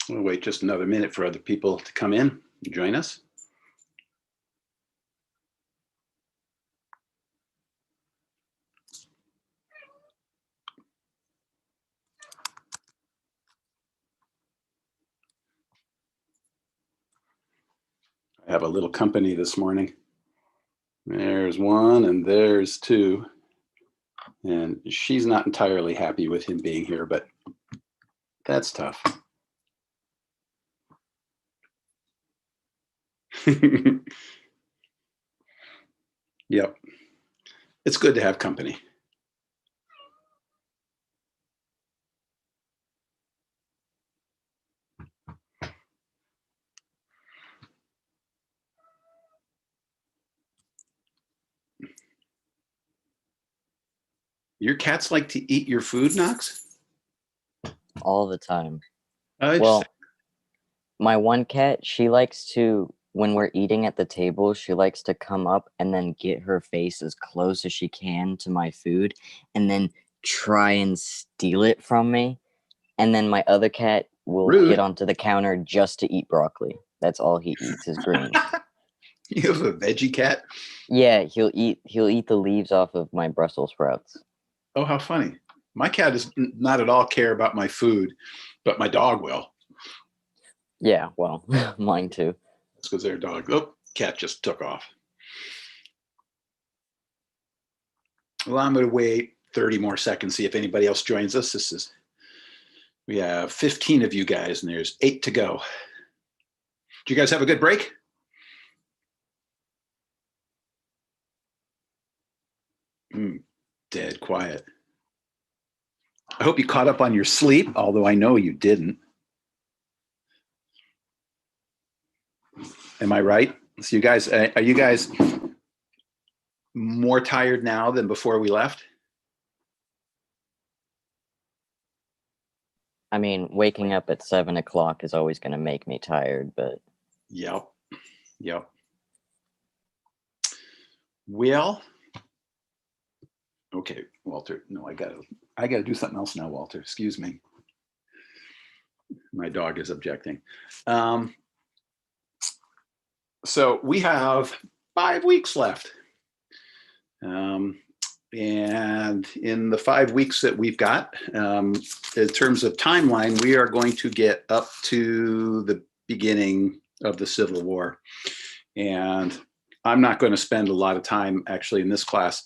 We'll wait just another minute for other people to come in and join us. I have a little company this morning. There's one and there's two. And she's not entirely happy with him being here, but that's tough. Yep. It's good to have company. Your cats like to eat your food, Knox? All the time. Oh, Well, my one cat, she likes to, when we're eating at the table, she likes to come up and then get her face as close as she can to my food and then try and steal it from me. And then my other cat will rude. get onto the counter just to eat broccoli. That's all he eats is greens. You have a veggie cat? Yeah, he'll eat the leaves off of my Brussels sprouts. Oh, how funny. My cat does not at all care about my food, but my dog will. Yeah, well, mine too. That's because their dog. Oh, cat just took off. Well, I'm going to wait 30 more seconds, see if anybody else joins us. We have 15 of you guys, and there's 8 to go. Do you guys have a good break? Dead quiet. I hope you caught up on your sleep, although I know you didn't. Am I right? So you guys, are you guys more tired now than before we left? I mean, waking up at 7 o'clock is always going to make me tired, but Yep. Well, okay, Walter. No, I gotta do something else now, Walter. Excuse me. My dog is objecting. So we have 5 weeks left. And in the 5 weeks that we've got, in terms of timeline, we are going to get up to the beginning of the Civil War. And I'm not going to spend a lot of time actually in this class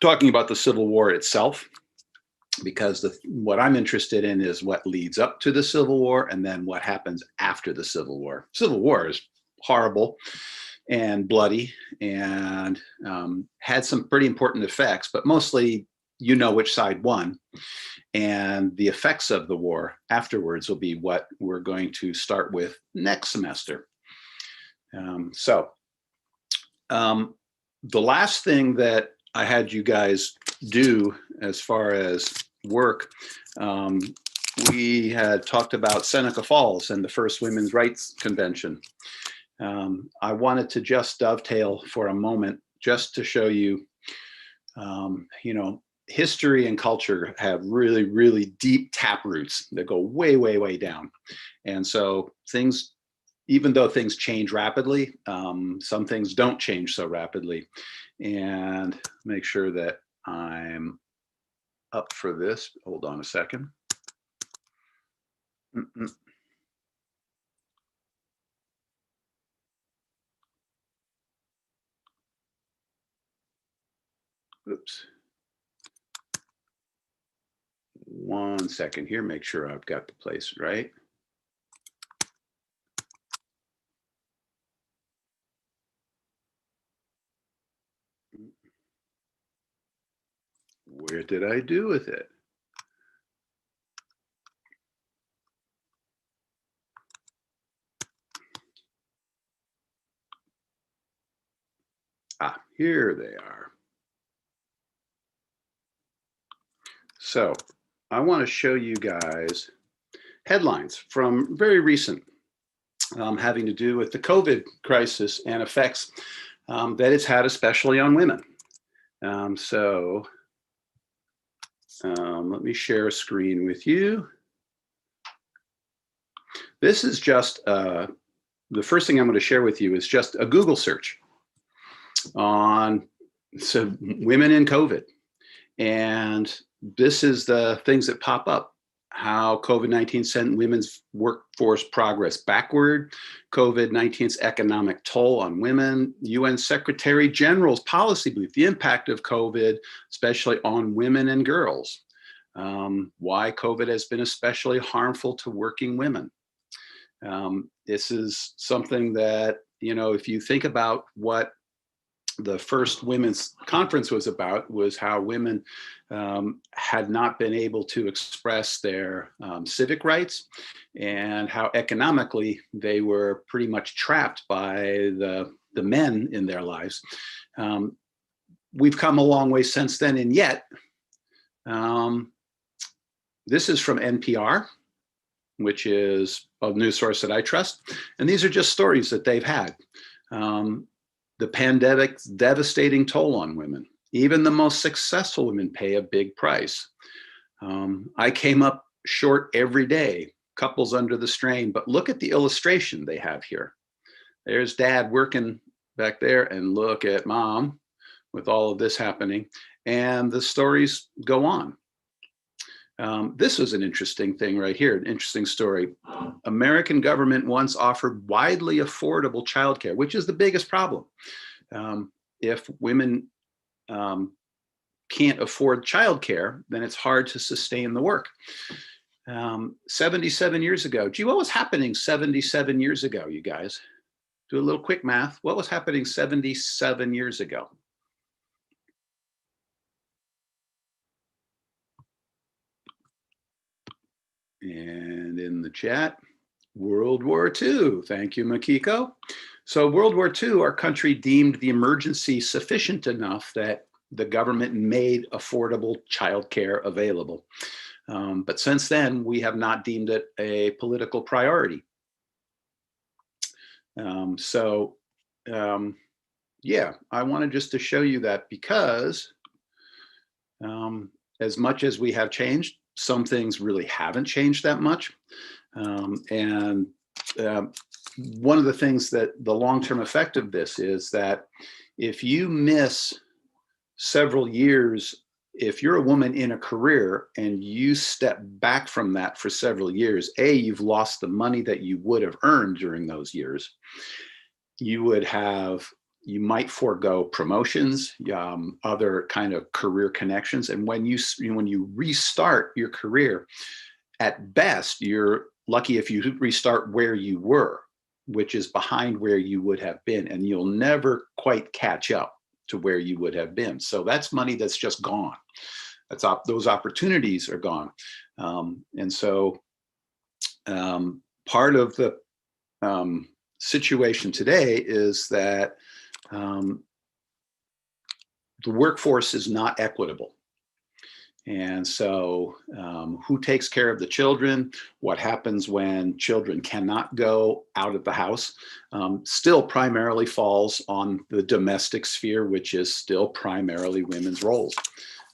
talking about the Civil War itself, because what I'm interested in is what leads up to the Civil War and then what happens after the Civil War. Civil War is horrible and bloody and had some pretty important effects, but mostly you know which side won. And the effects of the war afterwards will be what we're going to start with next semester. The last thing that I had you guys do as far as work, we had talked about Seneca Falls and the first Women's Rights Convention. I wanted to just dovetail for a moment just to show you, history and culture have really, really deep tap roots that go way, way, way down. And so things, even though things change rapidly, some things don't change so rapidly. And make sure that I'm up for this. Hold on a second. Oops. 1 second here, make sure I've got the place right. Where did I do with it? Ah, here they are. So I want to show you guys headlines from very recent, having to do with the COVID crisis and effects that it's had, especially on women. Let me share a screen with you. This is just the first thing I'm going to share with you is just a Google search on women in COVID. And this is the things that pop up. How COVID-19 sent women's workforce progress backward, COVID-19's economic toll on women, UN Secretary General's policy brief, the impact of COVID, especially on women and girls, why COVID has been especially harmful to working women. This is something that, if you think about what the first women's conference was about, was how women had not been able to express their civic rights, and how economically they were pretty much trapped by the men in their lives. We've come a long way since then, and yet this is from NPR, which is a news source that I trust, and these are just stories that they've had. The pandemic's devastating toll on women. Even the most successful women pay a big price. I came up short every day, couples under the strain, but look at the illustration they have here. There's dad working back there, and look at mom with all of this happening, and the stories go on. This was an interesting thing right here, an interesting story. American government once offered widely affordable childcare, which is the biggest problem. If women can't afford childcare, then it's hard to sustain the work. 77 years ago, gee, what was happening 77 years ago, you guys? Do a little quick math. What was happening 77 years ago? And in the chat, World War II. Thank you, Makiko. So World War II, our country deemed the emergency sufficient enough that the government made affordable childcare available. But since then, we have not deemed it a political priority. Yeah, I wanted just to show you that, because as much as we have changed, some things really haven't changed that much. One of the things that the long-term effect of this is that if you miss several years, if you're a woman in a career and you step back from that for several years, you've lost the money that you would have earned during those years. You might forego promotions, other kind of career connections. And when you restart your career, at best, you're lucky if you restart where you were, which is behind where you would have been, and you'll never quite catch up to where you would have been. So that's money that's just gone. Those opportunities are gone. Part of the situation today is that the workforce is not equitable. And so who takes care of the children? What happens when children cannot go out of the house? Still primarily falls on the domestic sphere, which is still primarily women's roles.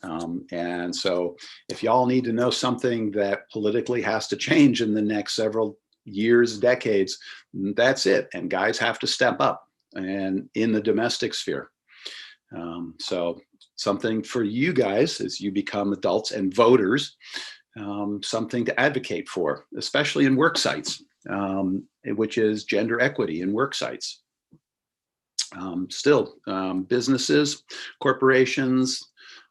And so if y'all need to know something that politically has to change in the next several years, decades, that's it. And guys have to step up and in the domestic sphere. So something for you guys as you become adults and voters, something to advocate for, especially in work sites, which is gender equity in work sites. Businesses, corporations,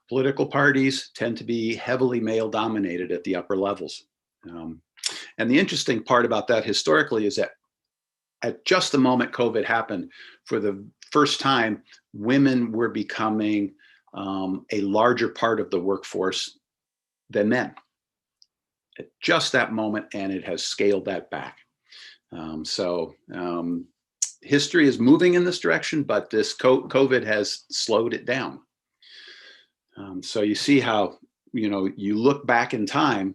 political parties tend to be heavily male dominated at the upper levels. And the interesting part about that historically is that at just the moment COVID happened, for the first time, women were becoming a larger part of the workforce than men. At just that moment, and it has scaled that back. History is moving in this direction, but this COVID has slowed it down. So you see how, you look back in time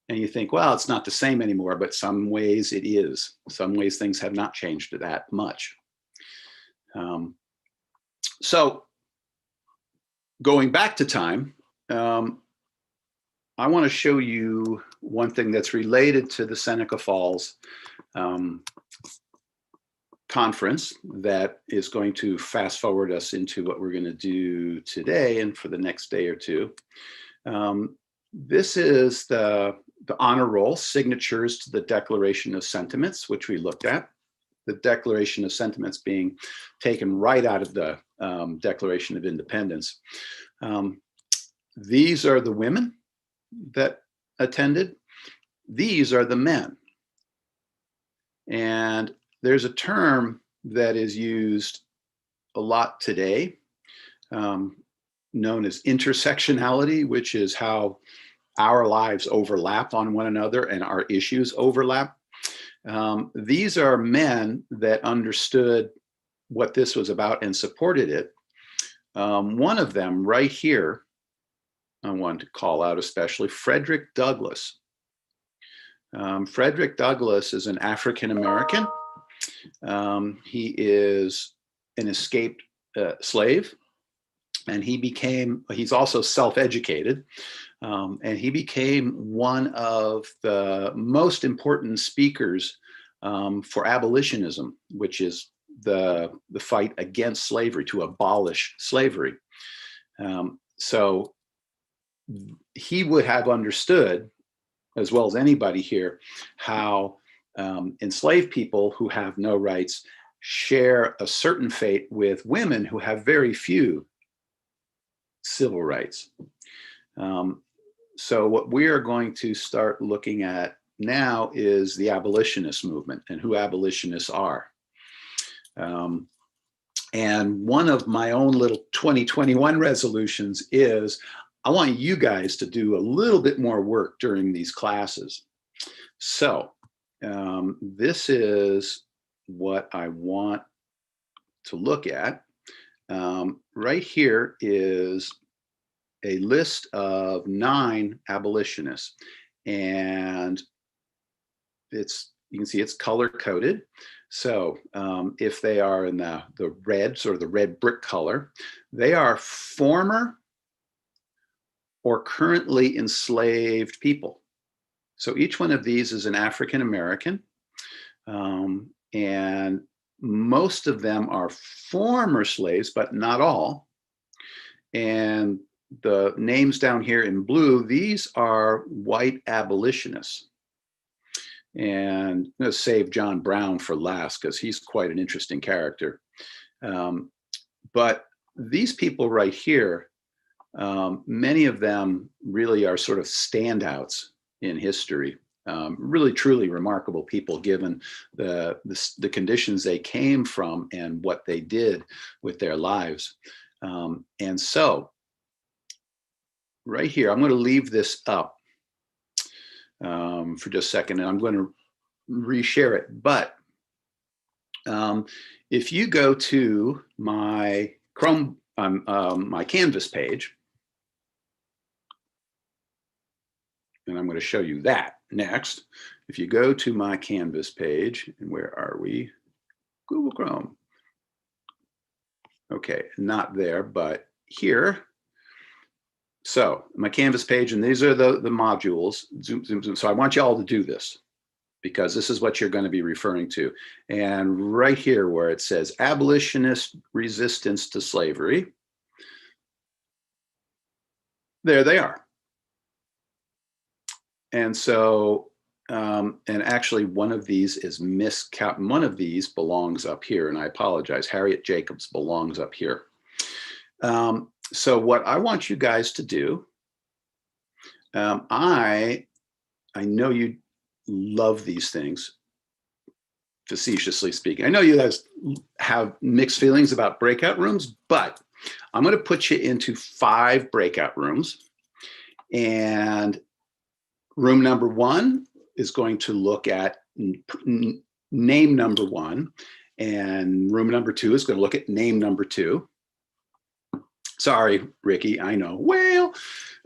and you think, well, it's not the same anymore, but some ways it is. Some ways things have not changed that much. So going back to time, I want to show you one thing that's related to the Seneca Falls conference that is going to fast forward us into what we're going to do today and for the next day or two. This is the honor roll, signatures to the Declaration of Sentiments, which we looked at. The Declaration of Sentiments being taken right out of the Declaration of Independence. These are the women that attended. These are the men. And there's a term that is used a lot today, known as intersectionality, which is how our lives overlap on one another and our issues overlap. These are men that understood what this was about and supported it. One of them right here, I want to call out especially Frederick Douglass. Frederick Douglass is an African-American. He is an escaped slave, and he's also self-educated, and he became one of the most important speakers for abolitionism, which is the fight against slavery, to abolish slavery. So he would have understood, as well as anybody here, how enslaved people who have no rights share a certain fate with women who have very few civil rights. So what we are going to start looking at now is the abolitionist movement and who abolitionists are. And one of my own little 2021 resolutions is I want you guys to do a little bit more work during these classes. So this is what I want to look at. Right here is a list of 9 abolitionists, and you can see it's color coded. So if they are in the reds or the red brick color, they are former or currently enslaved people. So each one of these is an African American, and most of them are former slaves, but not all. And the names down here in blue, these are white abolitionists. And I'm going to save John Brown for last because he's quite an interesting character. But these people right here, many of them really are sort of standouts in history. Really, truly remarkable people given the conditions they came from and what they did with their lives. And so right here, I'm going to leave this up for just a second, and I'm going to reshare it. But if you go to my Chrome, my Canvas page, and I'm going to show you that next. If you go to my Canvas page, and where are we? Google Chrome. Okay, not there, but here. So my Canvas page, and these are the modules. Zoom, zoom, zoom. So I want you all to do this because this is what you're going to be referring to. And right here where it says abolitionist resistance to slavery, there they are. And so, and actually one of these is one of these belongs up here, and I apologize, Harriet Jacobs belongs up here. So what I want you guys to do, I know you love these things, facetiously speaking. I know you guys have mixed feelings about breakout rooms, but I'm going to put you into 5 breakout rooms. And room number 1 is going to look at name number 1. And room number 2 is going to look at name number 2. Sorry, Ricky, I know. Well,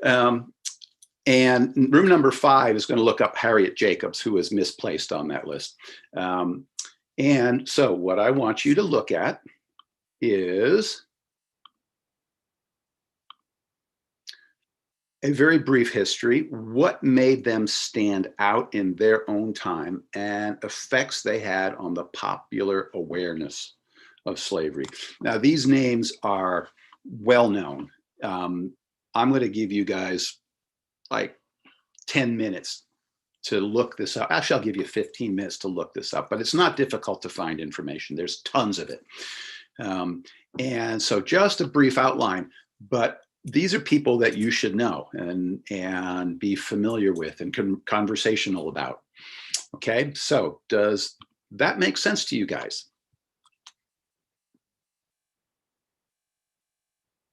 and room number 5 is going to look up Harriet Jacobs, who is misplaced on that list. And so what I want you to look at is A very brief history, what made them stand out in their own time, and effects they had on the popular awareness of slavery. Now, these names are well known. I'm going to give you guys like 10 minutes to look this up. Actually, I'll give you 15 minutes to look this up, but it's not difficult to find information. There's tons of it. And so just a brief outline, but these are people that you should know and be familiar with and conversational about. Okay, so does that make sense to you guys?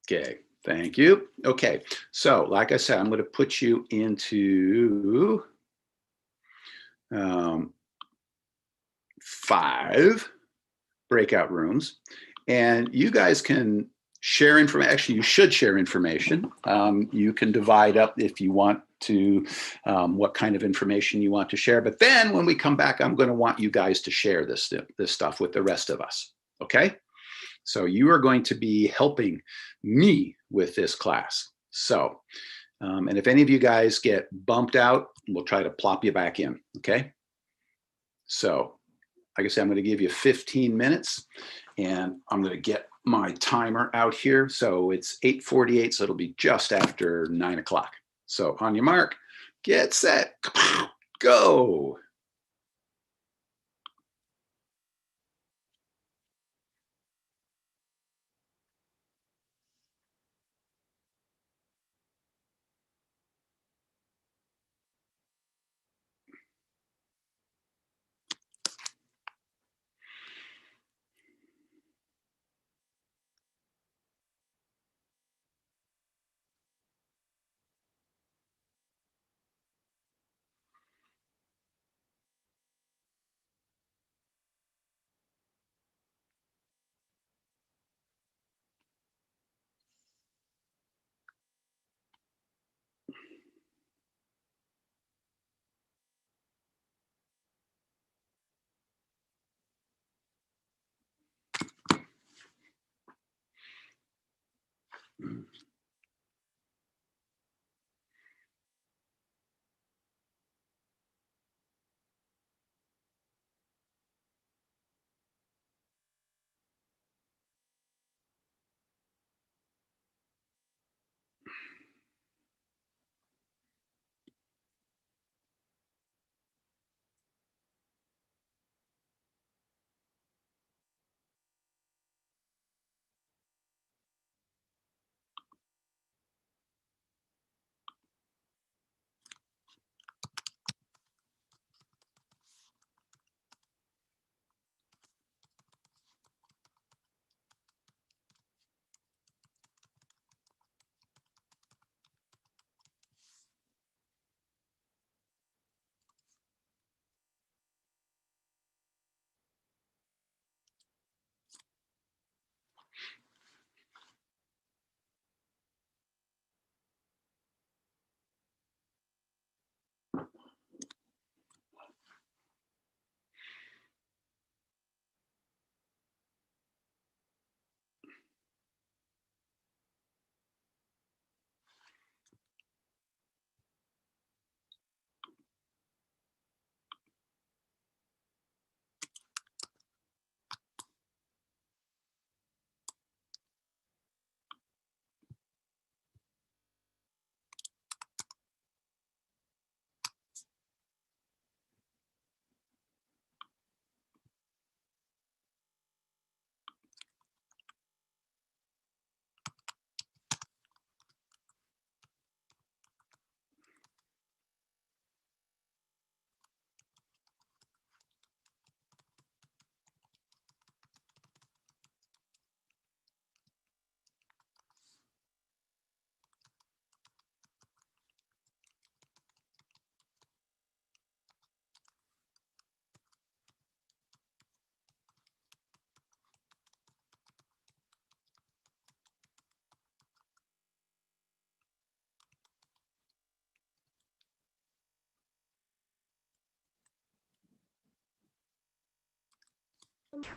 Okay, thank you. Okay, so like I said, I'm going to put you into 5 breakout rooms, and you guys can share information. Actually, you should share information. You can divide up if you want to, what kind of information you want to share. But then when we come back, I'm going to want you guys to share this stuff with the rest of us. Okay? So you are going to be helping me with this class. So, and if any of you guys get bumped out, we'll try to plop you back in. Okay? So, like I said, I'm going to give you 15 minutes, and I'm going to get my timer out here. So it's 8:48, so it'll be just after 9 o'clock. So on your mark, get set, go.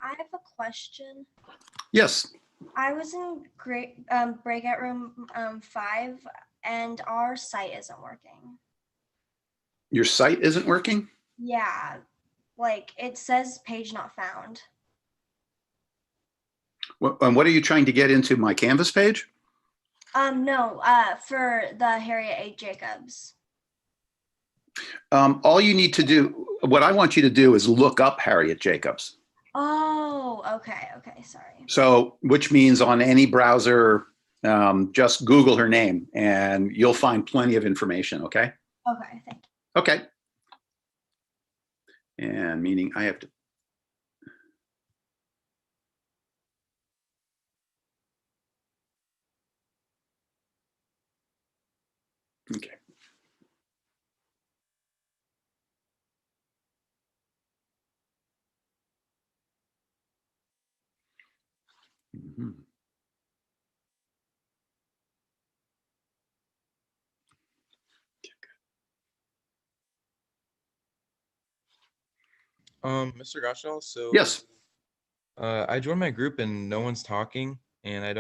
I have a question. Yes. I was in breakout room 5, and our site isn't working. Your site isn't working? Yeah, like it says page not found. And what are you trying to get into my Canvas page? No, for the Harriet A. Jacobs. All you need to do, what I want you to do is look up Harriet Jacobs. Oh, okay, sorry. So, which means on any browser, just Google her name and you'll find plenty of information. Okay. Okay, thank you. Okay. And meaning I have to. Okay. Mhm. Mr. Goshall, so Yes. I joined my group and no one's talking, and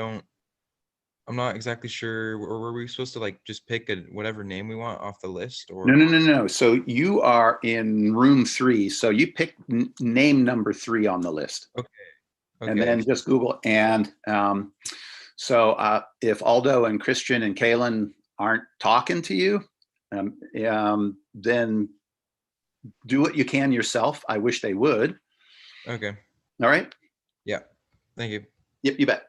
I'm not exactly sure. Or were we supposed to like just pick whatever name we want off the list, or? No. So you are in room 3. So you pick name number 3 on the list. Okay. And then just Google. And if Aldo and Christian and Kaylin aren't talking to you, then do what you can yourself. I wish they would. Okay. All right. Yeah. Thank you. Yep, you bet.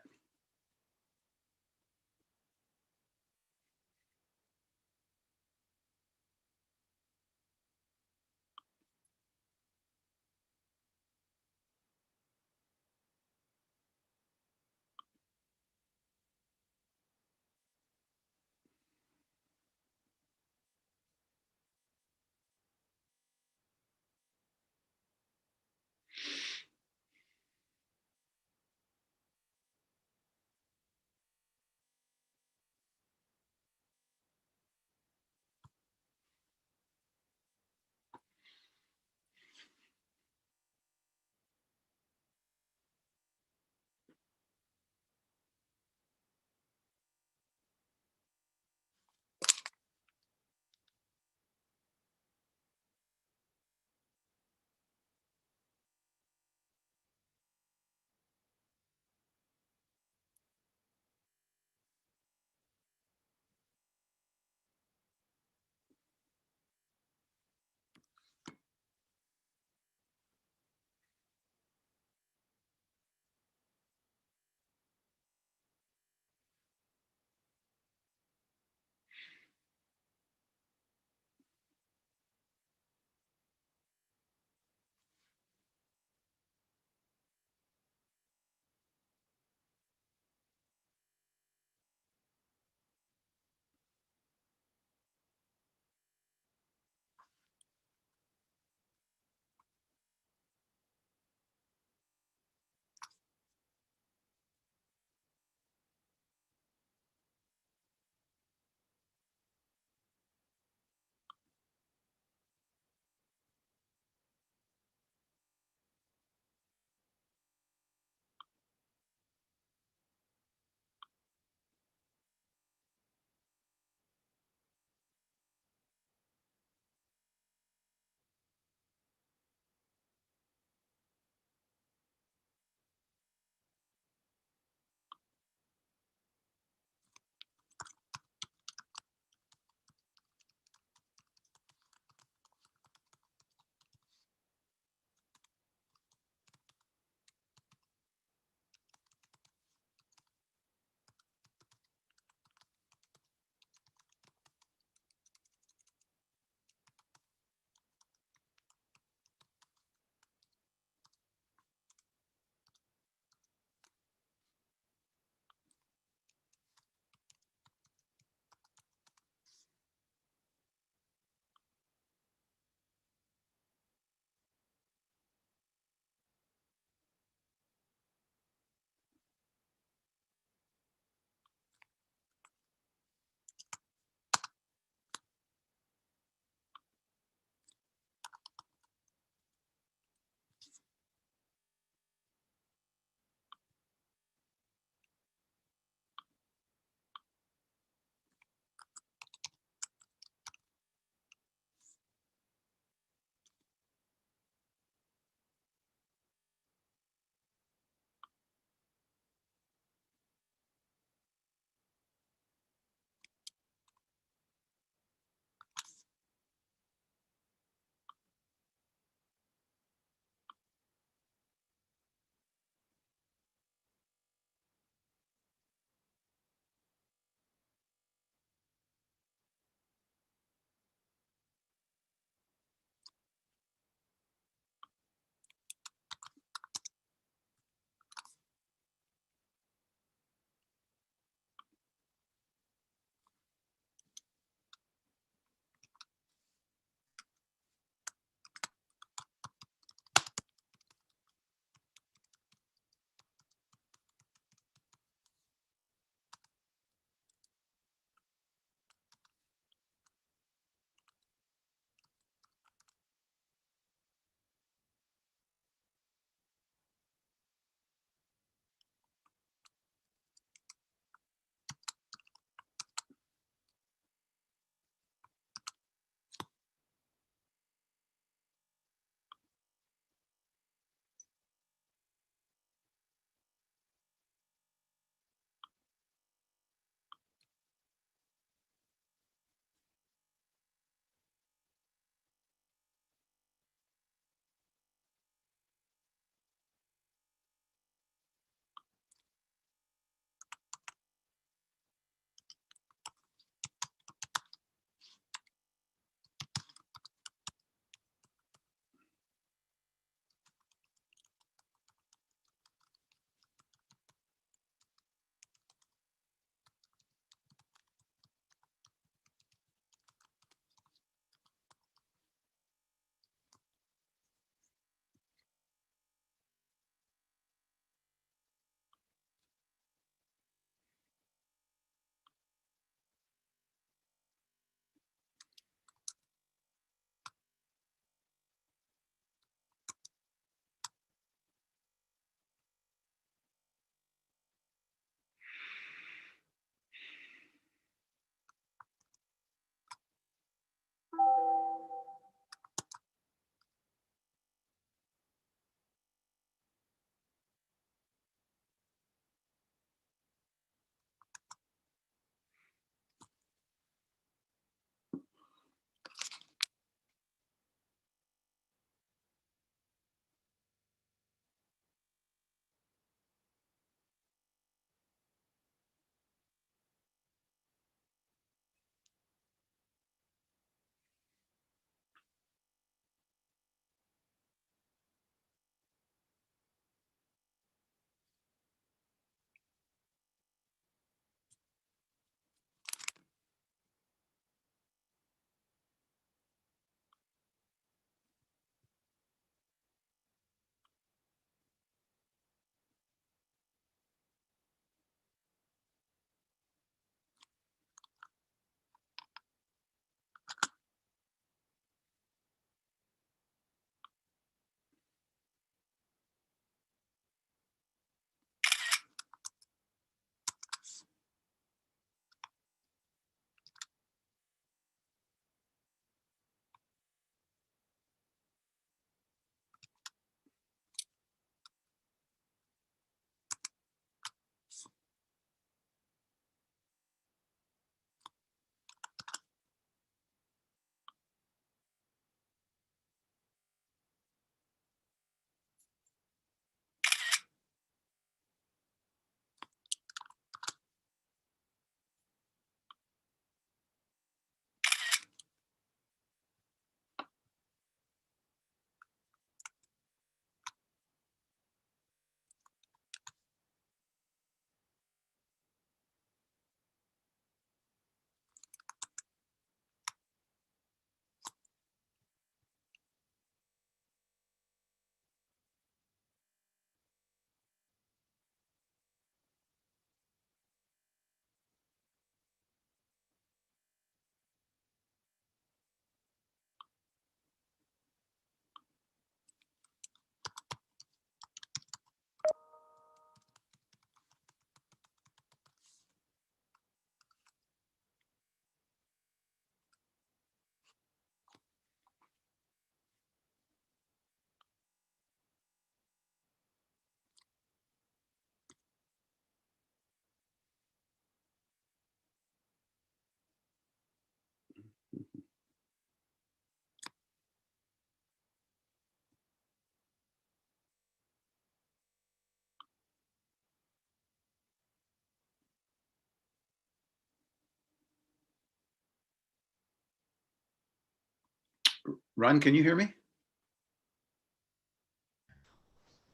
Run, can you hear me?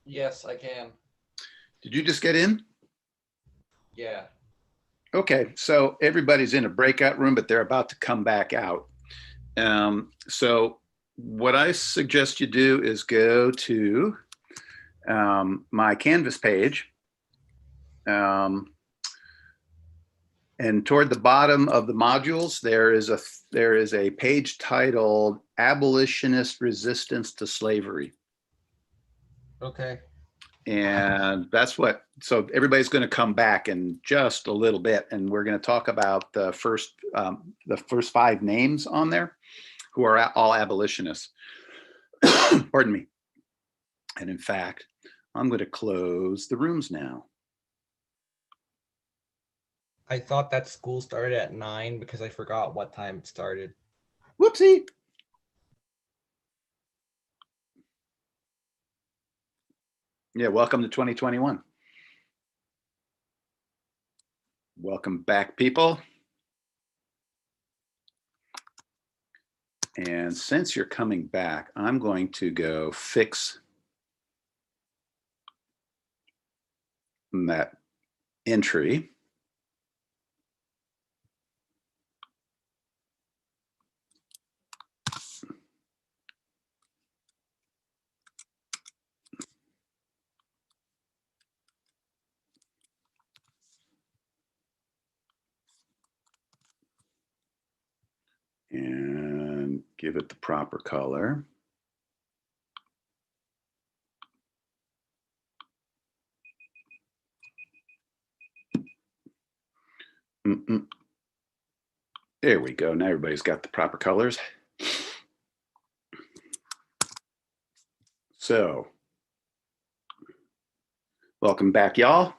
Yes, I can. Did you just get in? Yeah. Okay, so everybody's in a breakout room, but they're about to come back out. So what I suggest you do is go to my Canvas page. And toward the bottom of the modules, there is a page titled Abolitionist Resistance to Slavery. Okay. And that's what, so everybody's going to come back in just a little bit, and we're going to talk about the first 5 names on there who are all abolitionists. Pardon me. And in fact, I'm going to close the rooms now. I thought that school started at 9 because I forgot what time it started. Whoopsie. Yeah, welcome to 2021. Welcome back, people. And since you're coming back, I'm going to go fix that entry. And give it the proper color. There we go. Now everybody's got the proper colors. So, welcome back, y'all.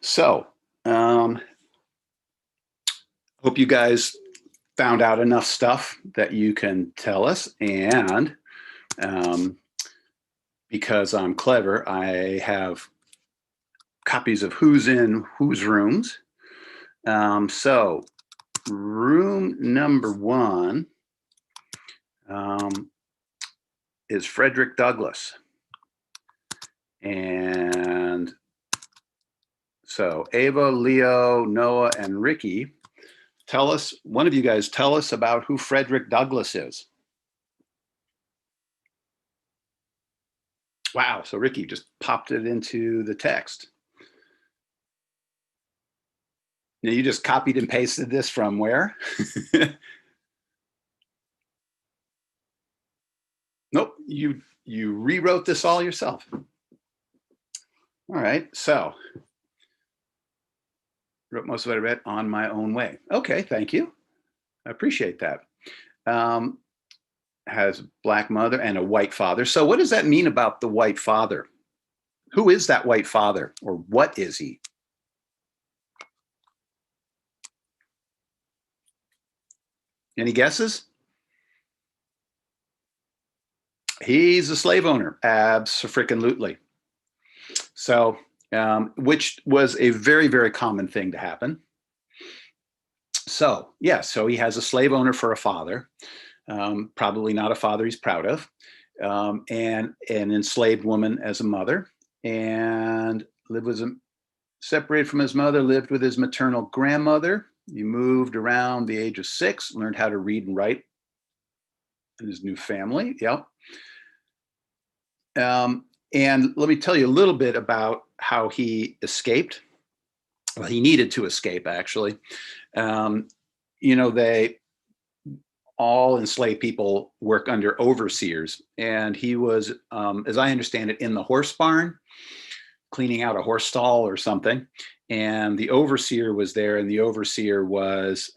So, hope you guys found out enough stuff that you can tell us. And because I'm clever, I have copies of who's in whose rooms. So, room number 1 is Frederick Douglass. And so Ava, Leo, Noah, and Ricky, tell us, one of you guys tell us about who Frederick Douglass is. Wow, so Ricky just popped it into the text. Now you just copied and pasted this from where? Nope, you rewrote this all yourself. All right, so wrote most of what I read on my own way. Okay, thank you. I appreciate that. Has a black mother and a white father. So what does that mean about the white father? Who is that white father, or what is he? Any guesses? He's a slave owner, abso-freaking-lutely. So, which was a very, very common thing to happen. So, yeah, so he has a slave owner for a father, probably not a father he's proud of, and an enslaved woman as a mother, and separated from his mother, lived with his maternal grandmother. He moved around the age of 6, learned how to read and write in his new family. Yep. And let me tell you a little bit about how he escaped. Well, he needed to escape, actually. You know, all enslaved people work under overseers, and he was, as I understand it, in the horse barn, cleaning out a horse stall or something. And the overseer was there, and the overseer was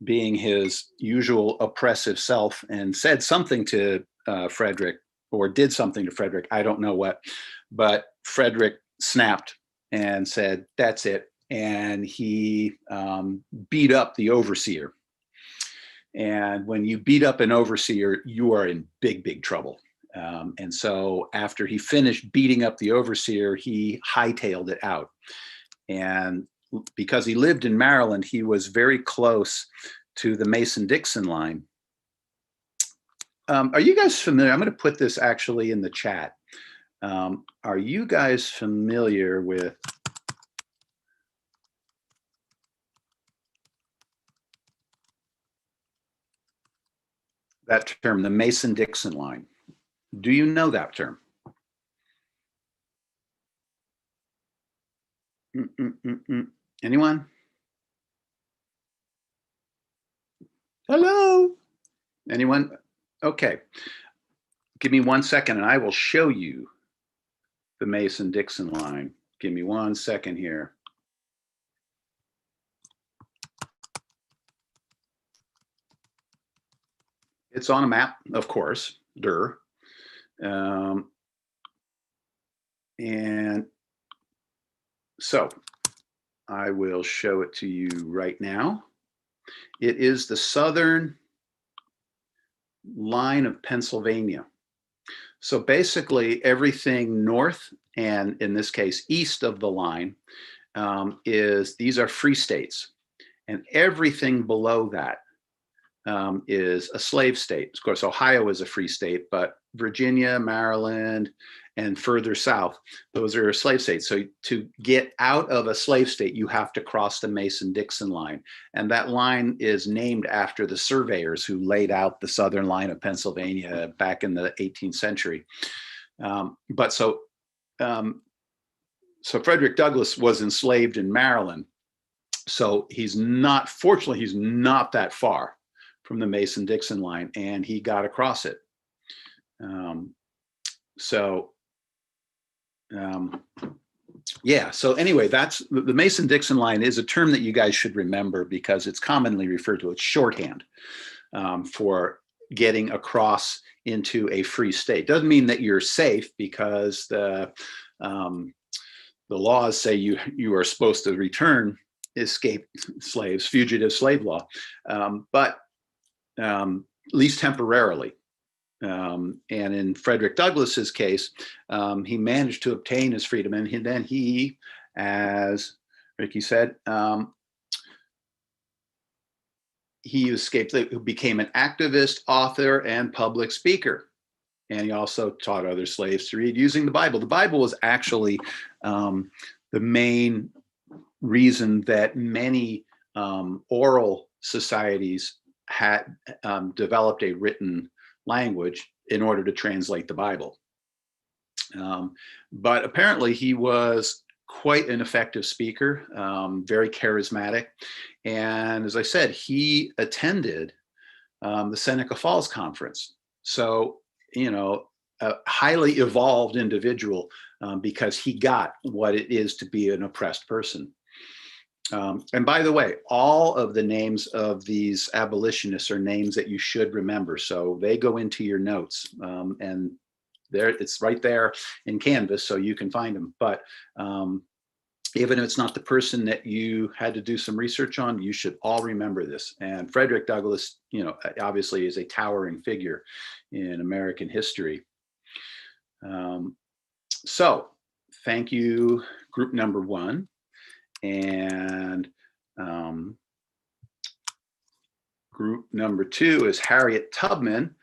being his usual oppressive self, and said something to Frederick, or did something to Frederick. I don't know what, but Frederick snapped and said, "That's it." And he beat up the overseer. And when you beat up an overseer, you are in big, big trouble. And so after he finished beating up the overseer, he hightailed it out. And because he lived in Maryland, he was very close to the Mason-Dixon line. Are you guys familiar? I'm going to put this actually in the chat. Are you guys familiar with that term, the Mason-Dixon line? Do you know that term? Anyone? Hello? Anyone? Okay. Give me 1 second and I will show you the Mason-Dixon line. Give me 1 second here. It's on a map, of course, and so I will show it to you right now. It is the southern line of Pennsylvania. So basically everything north, and in this case, east of the line, these are free states. And everything below that is a slave state. Of course, Ohio is a free state, but Virginia, Maryland, and further south, those are slave states. So to get out of a slave state, you have to cross the Mason-Dixon line. And that line is named after the surveyors who laid out the southern line of Pennsylvania back in the 18th century. So Frederick Douglass was enslaved in Maryland. So fortunately, he's not that far from the Mason-Dixon line, and he got across it. So anyway, that's the Mason-Dixon line is a term that you guys should remember because it's commonly referred to as shorthand for getting across into a free state. Doesn't mean that you're safe because the laws say you are supposed to return escaped slaves, fugitive slave law, but at least temporarily. And in Frederick Douglass's case, he managed to obtain his freedom, and then he, as Ricky said, he escaped, became an activist, author, and public speaker. And he also taught other slaves to read using the Bible. The Bible was actually the main reason that many oral societies had developed a written language in order to translate the Bible. But apparently he was quite an effective speaker, very charismatic. And as I said, he attended the Seneca Falls Conference. So, a highly evolved individual because he got what it is to be an oppressed person. And by the way, all of the names of these abolitionists are names that you should remember. So they go into your notes, and it's right there in Canvas, so you can find them. But even if it's not the person that you had to do some research on, you should all remember this. And Frederick Douglass, obviously is a towering figure in American history. So thank you, group number one. And group number two is Harriet Tubman,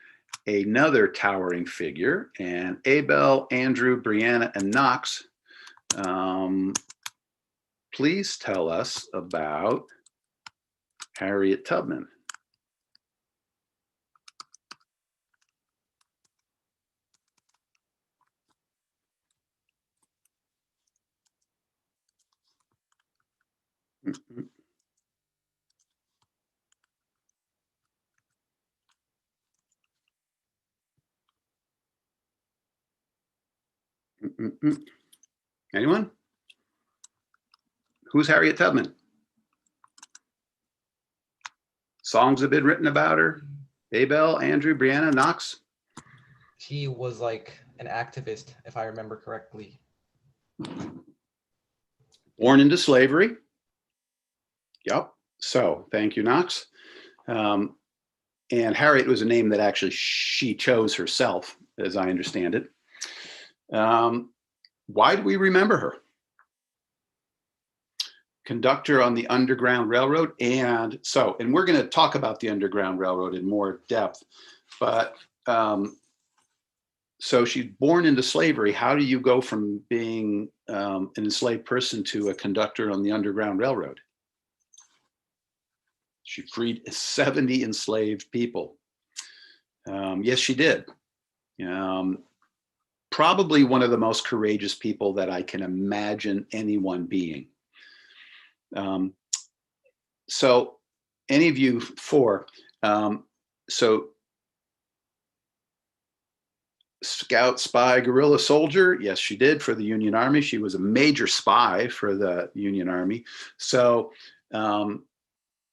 another towering figure, and Abel, Andrew, Brianna, and Knox. Please tell us about Harriet Tubman. Anyone? Who's Harriet Tubman? Songs have been written about her. Abel, Andrew, Brianna, Knox. She was like an activist, if I remember correctly. Born into slavery. Yep. So thank you, Knox. And Harriet was a name that actually she chose herself, as I understand it. Why do we remember her? Conductor on the Underground Railroad. And we're going to talk about the Underground Railroad in more depth, but so she's born into slavery. How do you go from being an enslaved person to a conductor on the Underground Railroad? She freed 70 enslaved people. Yes, she did. Probably one of the most courageous people that I can imagine anyone being. So any of you four, so scout, spy, guerrilla, soldier. Yes, she did for the Union Army. She was a major spy for the Union Army. So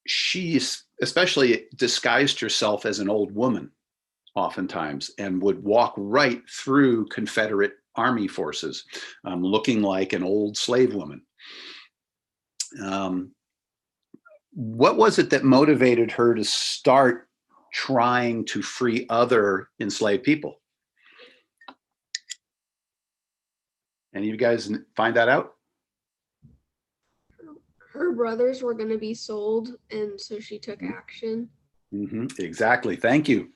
she especially disguised herself as an old woman oftentimes and would walk right through Confederate Army forces, looking like an old slave woman. What was it that motivated her to start trying to free other enslaved people? Any of you guys find that out? Her brothers were going to be sold, and so she took action. Exactly. Thank you.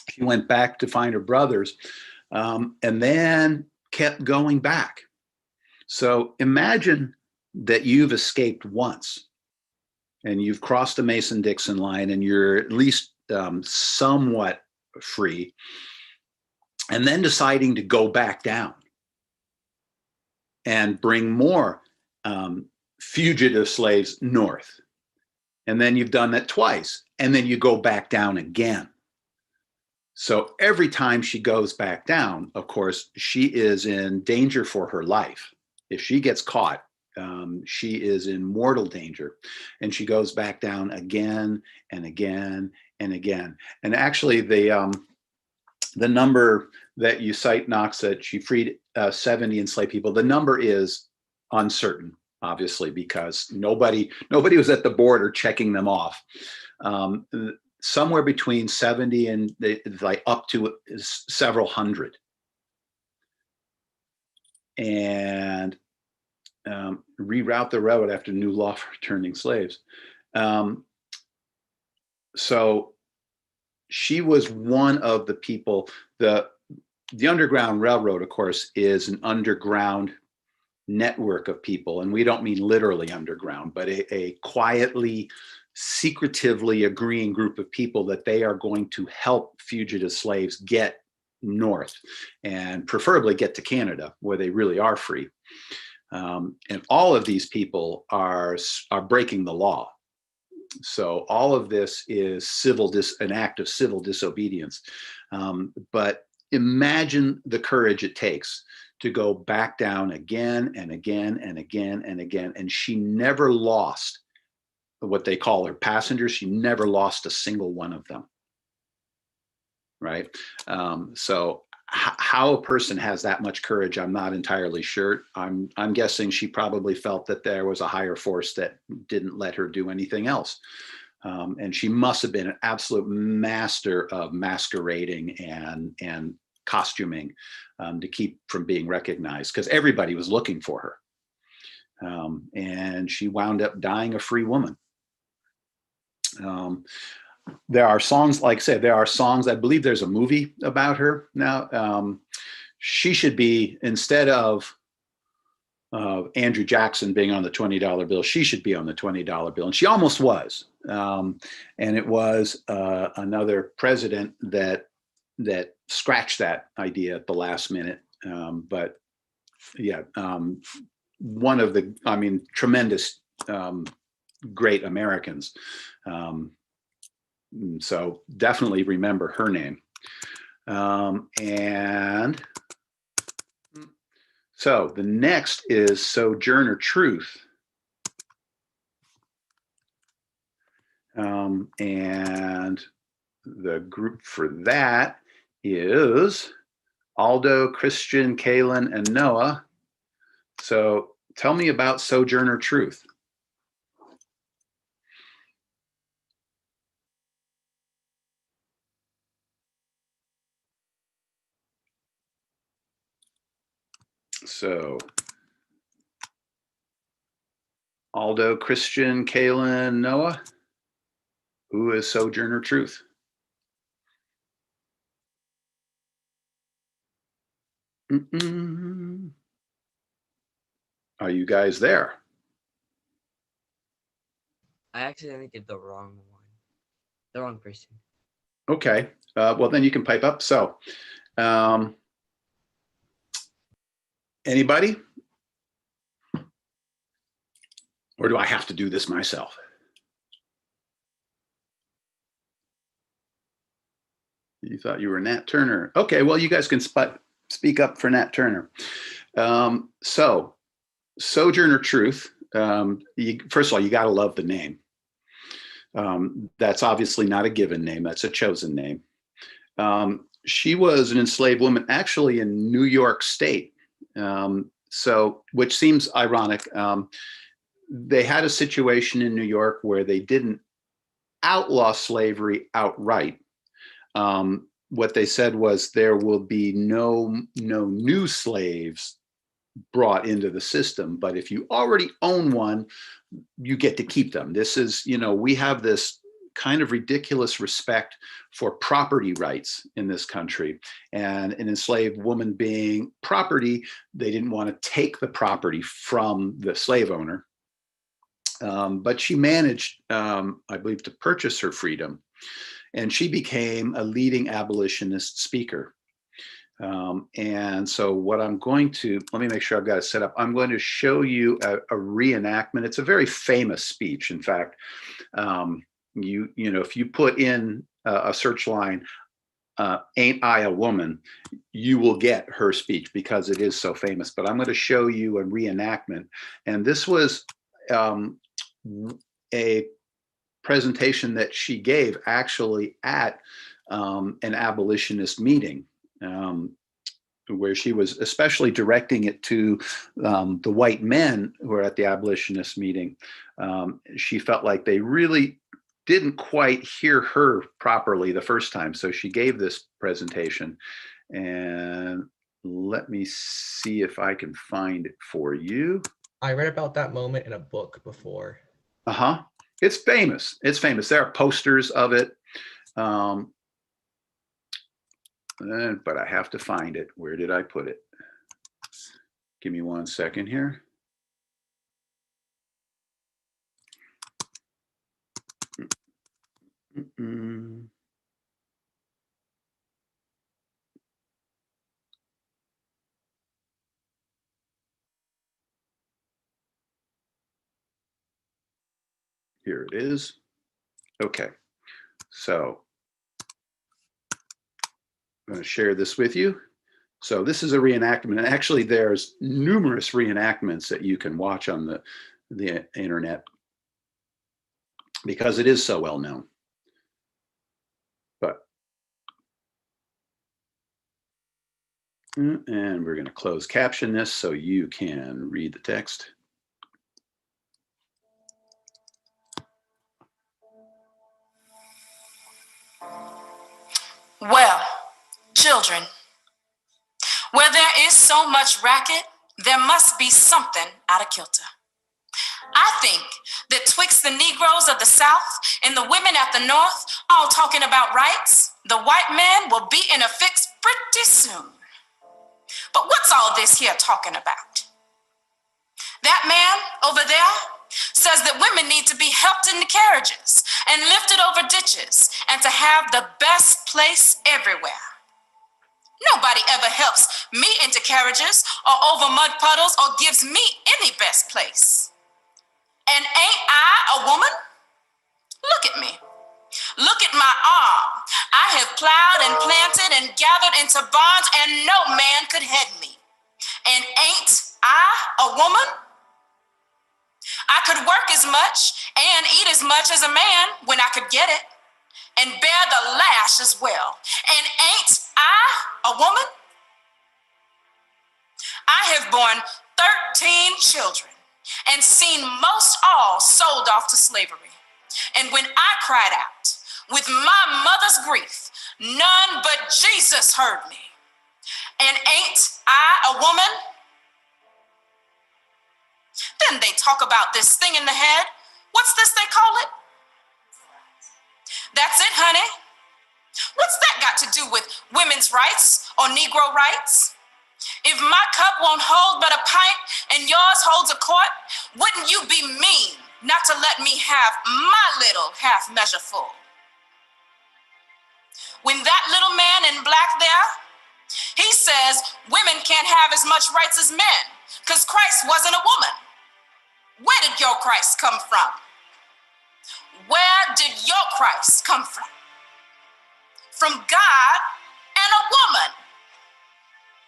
She went back to find her brothers, and then kept going back. So imagine that you've escaped once and you've crossed the Mason-Dixon line and you're at least somewhat free, and then deciding to go back down and bring more fugitive slaves north. And then you've done that twice, and then you go back down again. So every time she goes back down, of course, she is in danger for her life. If she gets caught, she is in mortal danger. And she goes back down again and again and again. And actually, the number that you cite, Knox, that she freed 70 enslaved people, the number is uncertain, obviously, because nobody was at the border checking them off. Somewhere between 70 and like up to several hundred. And reroute the road after new law for returning slaves. So she was one of the people. The Underground Railroad, of course, is an underground network of people, and we don't mean literally underground, but a quietly, secretively agreeing group of people that they are going to help fugitive slaves get north and preferably get to Canada, where they really are free. And all of these people are breaking the law. So all of this is an act of civil disobedience. But imagine the courage it takes to go back down again and again and again and again. And she never lost what they call her passengers. She never lost a single one of them. Right? So how a person has that much courage, I'm not entirely sure. I'm guessing she probably felt that there was a higher force that didn't let her do anything else. And she must have been an absolute master of masquerading and costuming to keep from being recognized, because everybody was looking for her. And she wound up dying a free woman. There are songs, like I said, there are songs, I believe there's a movie about her now. She should be, instead of Andrew Jackson being on the $20 bill, she should be on the $20 bill. And she almost was. And it was another president that scratched that idea at the last minute. But yeah, one of the, tremendous, great Americans. So definitely remember her name. And so the next is Sojourner Truth. And the group for that is Aldo, Christian, Kaylin, and Noah. So tell me about Sojourner Truth. So Aldo, Christian, Kaylin, Noah, who is Sojourner Truth? Mm-mm. Are you guys there? I accidentally did the wrong one. The wrong person. Okay. Well, then you can pipe up. So, anybody? Or do I have to do this myself? You thought you were Nat Turner. Okay, well, you guys can speak up for Nat Turner. So, Sojourner Truth, first of all, you got to love the name. That's obviously not a given name, that's a chosen name. She was an enslaved woman actually in New York State. So, which seems ironic. They had a situation in New York where they didn't outlaw slavery outright. What they said was there will be no new slaves brought into the system, but if you already own one, you get to keep them. This is, we have this kind of ridiculous respect for property rights in this country. And an enslaved woman being property, they didn't want to take the property from the slave owner. But she managed, I believe, to purchase her freedom. And she became a leading abolitionist speaker. And so what I'm going to, let me make sure I've got it set up. I'm going to show you a reenactment. It's a very famous speech. In fact, if you put in a search line, ain't I a woman, you will get her speech because it is so famous. But I'm going to show you a reenactment. And this was a presentation that she gave actually at an abolitionist meeting, where she was especially directing it to the white men who were at the abolitionist meeting. She felt like they really didn't quite hear her properly the first time. So she gave this presentation, and let me see if I can find it for you. I read about that moment in a book before. Uh-huh. It's famous. It's famous. There are posters of it. But I have to find it. Where did I put it? Give me 1 second here. Here it is. Okay. So I'm going to share this with you. So this is a reenactment. And actually, there's numerous reenactments that you can watch on the internet because it is so well known. And we're going to close caption this so you can read the text. Well, children, where there is so much racket, there must be something out of kilter. I think that twixt the Negroes of the South and the women at the North all talking about rights, the white man will be in a fix pretty soon. But what's all this here talking about? That man over there says that women need to be helped into carriages and lifted over ditches and to have the best place everywhere. Nobody ever helps me into carriages or over mud puddles or gives me any best place. And ain't I a woman? Look at me. Look at my arm. I have plowed and planted and gathered into barns, and no man could head me. And ain't I a woman? I could work as much and eat as much as a man when I could get it, and bear the lash as well. And ain't I a woman? I have borne 13 children and seen most all sold off to slavery. And when I cried out with my mother's grief, none but Jesus heard me. And ain't I a woman? Then they talk about this thing in the head. What's this they call it? That's it, honey. What's that got to do with women's rights or Negro rights? If my cup won't hold but a pint and yours holds a quart, wouldn't you be mean not to let me have my little half measure full? When that little man in black there, he says women can't have as much rights as men because Christ wasn't a woman. Where did your Christ come from? Where did your Christ come from? From God and a woman.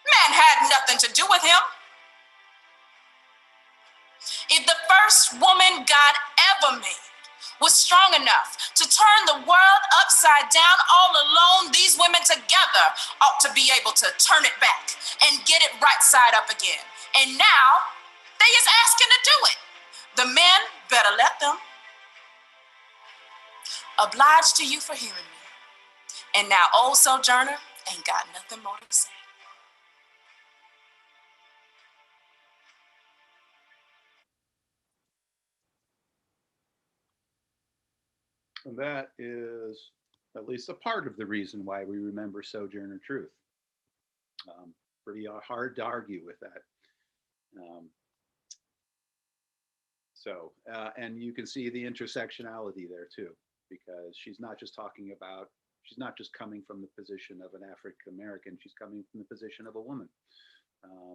Man had nothing to do with him. If the first woman God ever made was strong enough to turn the world upside down all alone, these women together ought to be able to turn it back and get it right side up again. And now they is asking to do it. The men better let them. Obliged to you for hearing me. And now old Sojourner ain't got nothing more to say. And that is at least a part of the reason why we remember Sojourner Truth. Pretty hard to argue with that. And you can see the intersectionality there too, because she's not just coming from the position of an African American, she's coming from the position of a woman.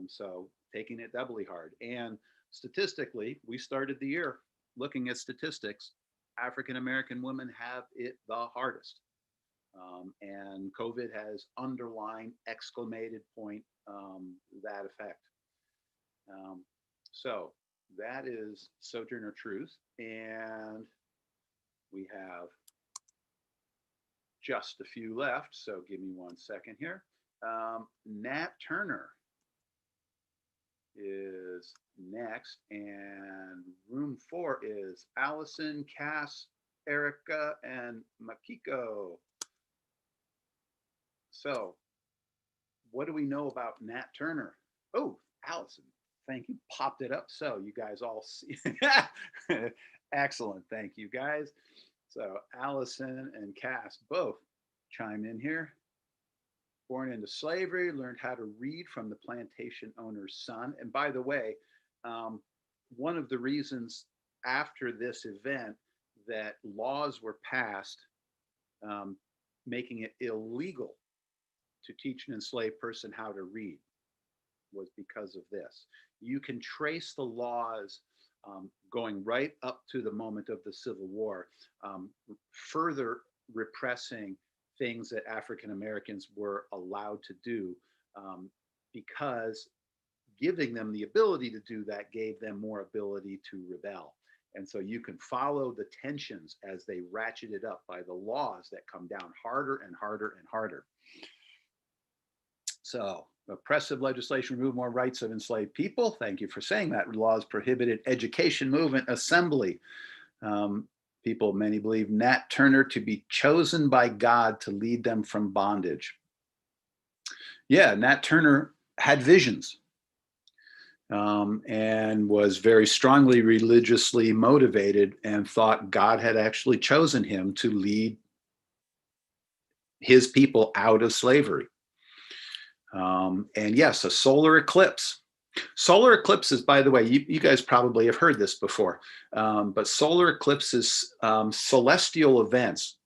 So taking it doubly hard. And statistically, we started the year looking at statistics. African American women have it the hardest. And COVID has underlined, exclamated point that effect. So that is Sojourner Truth. And we have just a few left. So give me 1 second here. Nat Turner is next, and room 4 is Allison, Cass, Erica, and Makiko. So what do we know about Nat Turner? Oh, Allison, thank you, popped it up so you guys all see. Excellent, thank you guys. So Allison and Cass both chime in here. Born into slavery, learned how to read from the plantation owner's son. And by the way, one of the reasons after this event that laws were passed making it illegal to teach an enslaved person how to read was because of this. You can trace the laws going right up to the moment of the Civil War, further repressing things that African Americans were allowed to do, because giving them the ability to do that gave them more ability to rebel. And so you can follow the tensions as they ratcheted up by the laws that come down harder and harder and harder. So oppressive legislation removed more rights of enslaved people. Thank you for saying that. Laws prohibited education, movement, assembly. Many believe Nat Turner to be chosen by God to lead them from bondage. Yeah, Nat Turner had visions and was very strongly religiously motivated and thought God had actually chosen him to lead his people out of slavery. And yes, a solar eclipse. Solar eclipses, by the way, you guys probably have heard this before, but solar eclipses, celestial events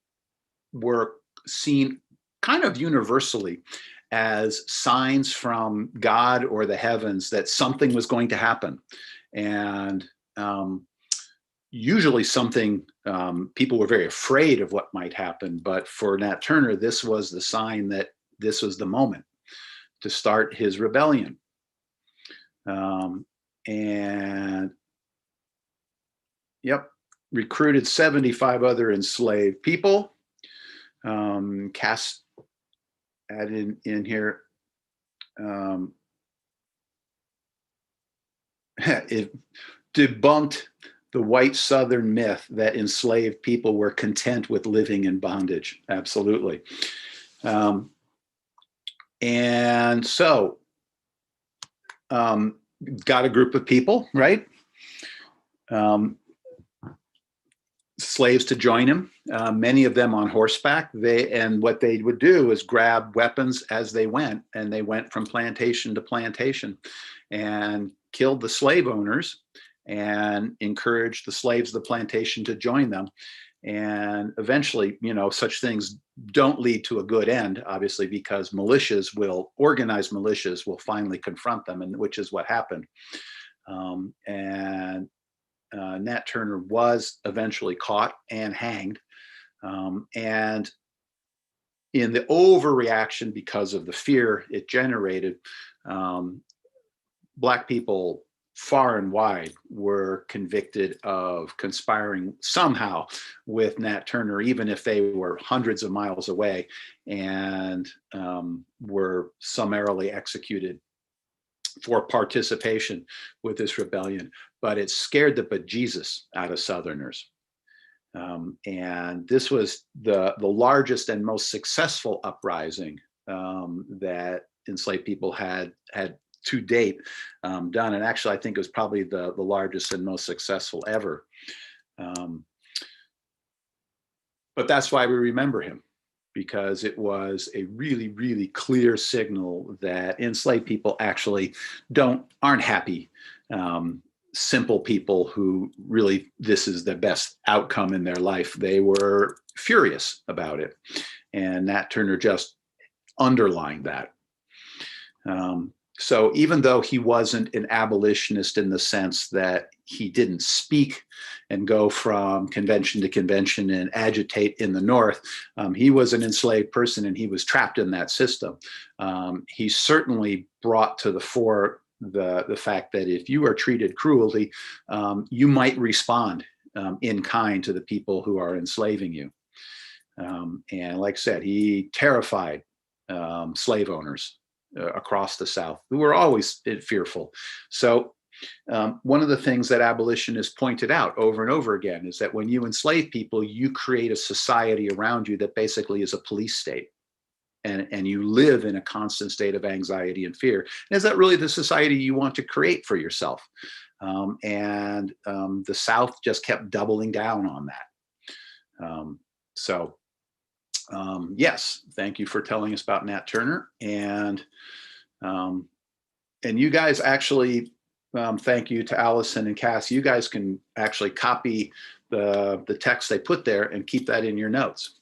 were seen kind of universally as signs from God or the heavens that something was going to happen. And usually something, people were very afraid of what might happen, but for Nat Turner, this was the sign that this was the moment to start his rebellion. And yep, recruited 75 other enslaved people. Cass added in here, it debunked the white Southern myth that enslaved people were content with living in bondage. Absolutely. And so, got a group of people, right? Slaves to join him. many of them on horseback. And what they would do is grab weapons as they went, and they went from plantation to plantation and killed the slave owners and encouraged the slaves of the plantation to join them. And eventually, such things don't lead to a good end, obviously, because organized militias will finally confront them, and which is what happened. And Nat Turner was eventually caught and hanged. And in the overreaction, because of the fear it generated, Black people far and wide were convicted of conspiring somehow with Nat Turner, even if they were hundreds of miles away, and were summarily executed for participation with this rebellion. But it scared the bejesus out of Southerners. And this was the largest and most successful uprising that enslaved people had to date done. And actually, I think it was probably the largest and most successful ever. But that's why we remember him, because it was a really, really clear signal that enslaved people actually aren't happy. Simple people who really, this is the best outcome in their life. They were furious about it. And Nat Turner just underlined that. So even though he wasn't an abolitionist in the sense that he didn't speak and go from convention to convention and agitate in the North, he was an enslaved person and he was trapped in that system. He certainly brought to the fore the fact that if you are treated cruelly, you might respond in kind to the people who are enslaving you. And like I said, he terrified slave owners across the South, who were always fearful. So one of the things that abolitionists pointed out over and over again is that when you enslave people, you create a society around you that basically is a police state. And you live in a constant state of anxiety and fear. And is that really the society you want to create for yourself? And the South just kept doubling down on that. Yes, thank you for telling us about Nat Turner. And you guys actually, thank you to Allison and Cass. You guys can actually copy the text they put there and keep that in your notes,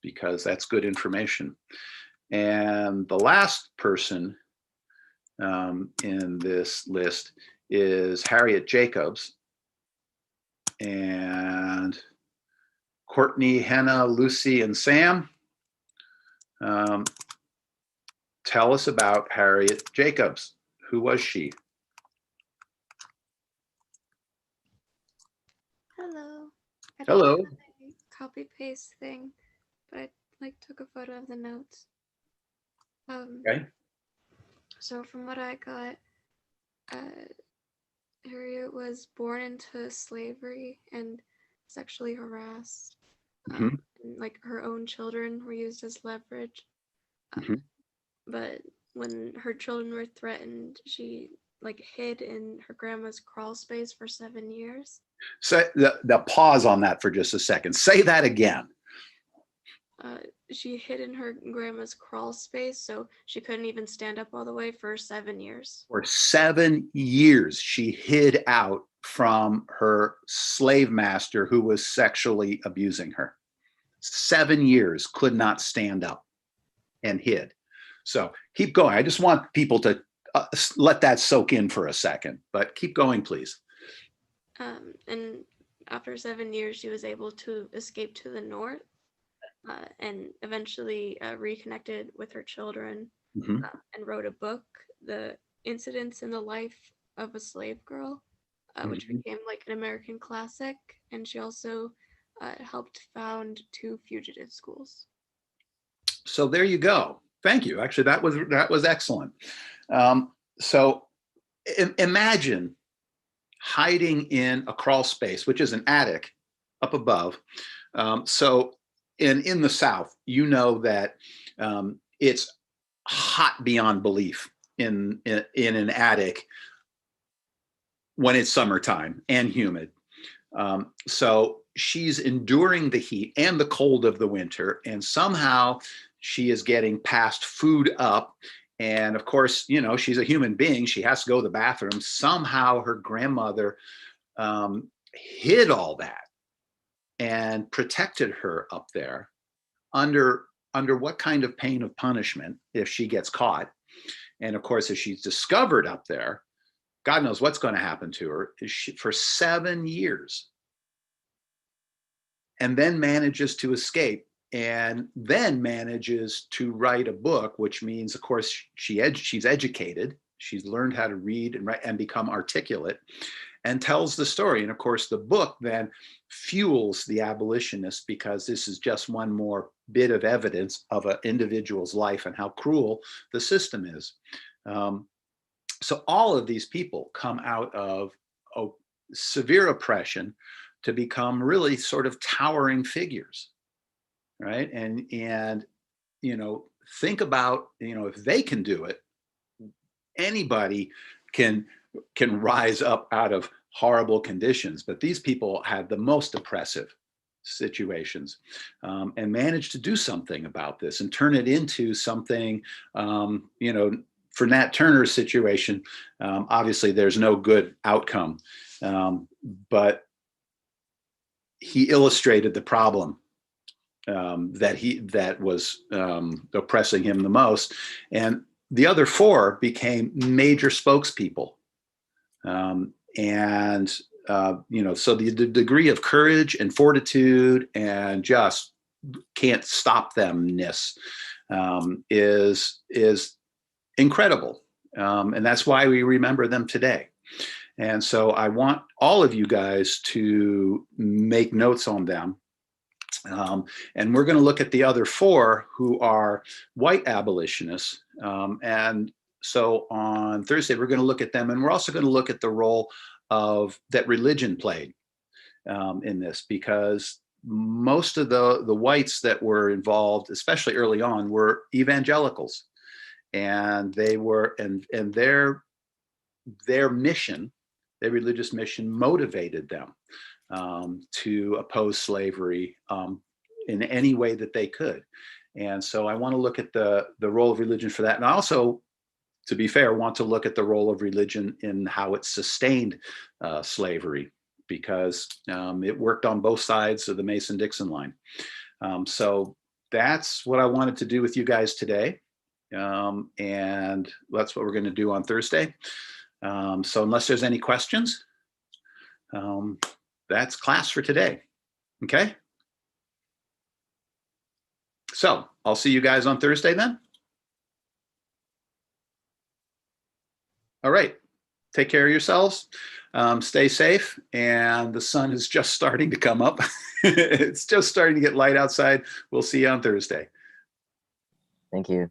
because that's good information. And the last person in this list is Harriet Jacobs. And Courtney, Henna, Lucy, and Sam, tell us about Harriet Jacobs. Who was she? Hello. I don't Hello. have a copy paste thing, but I took a photo of the notes. Okay. So from what I got, Harriet was born into slavery and sexually harassed. And, like, her own children were used as leverage. But when her children were threatened, she hid in her grandma's crawl space for 7 years. So the pause on that for just a second. Say that again. She hid in her grandma's crawl space, so she couldn't even stand up all the way for 7 years. For 7 years, she hid out from her slave master who was sexually abusing her. 7 years, could not stand up and hid. So keep going. I just want people to let that soak in for a second, but keep going, please. And after 7 years, she was able to escape to the north and eventually reconnected with her children and wrote a book, The Incidents in the Life of a Slave Girl, which became like an American classic. And she also helped found 2 fugitive schools. So there you go. Thank you. Actually, that was excellent. So imagine hiding in a crawl space, which is an attic up above. So in the South, you know that it's hot beyond belief in an attic when it's summertime and humid. So she's enduring the heat and the cold of the winter, and somehow she is getting past food up. And of course, you know, she's a human being. She has to go to the bathroom. Somehow her grandmother hid all that and protected her up there under what kind of pain of punishment if she gets caught. And of course, if she's discovered up there, God knows what's going to happen to her for 7 years, and then manages to escape, and then manages to write a book, which means, of course, she's educated. She's learned how to read and write and become articulate, and tells the story. And of course, the book then fuels the abolitionists, because this is just one more bit of evidence of an individual's life and how cruel the system is. So all of these people come out of severe oppression to become really sort of towering figures, right? And you know, think about, you know, if they can do it, anybody can rise up out of horrible conditions. But these people had the most oppressive situations, and managed to do something about this and turn it into something, you know. For Nat Turner's situation, obviously there's no good outcome, but he illustrated the problem that was oppressing him the most. And the other four became major spokespeople. You know, so the degree of courage and fortitude and just can't stop themness is incredible. And that's why we remember them today. And so I want all of you guys to make notes on them. And we're going to look at the other four, who are white abolitionists. And so on Thursday, we're going to look at them. And we're also going to look at the role that religion played in this, because most of the whites that were involved, especially early on, were evangelicals. And they were, and their mission, their religious mission, motivated them to oppose slavery in any way that they could. And so I want to look at the role of religion for that. And I also, to be fair, want to look at the role of religion in how it sustained slavery, because it worked on both sides of the Mason-Dixon line. So that's what I wanted to do with you guys today. And that's what we're going to do on Thursday. So unless there's any questions, that's class for today. Okay. So I'll see you guys on Thursday then. All right. Take care of yourselves. Stay safe. And the sun is just starting to come up. It's just starting to get light outside. We'll see you on Thursday. Thank you.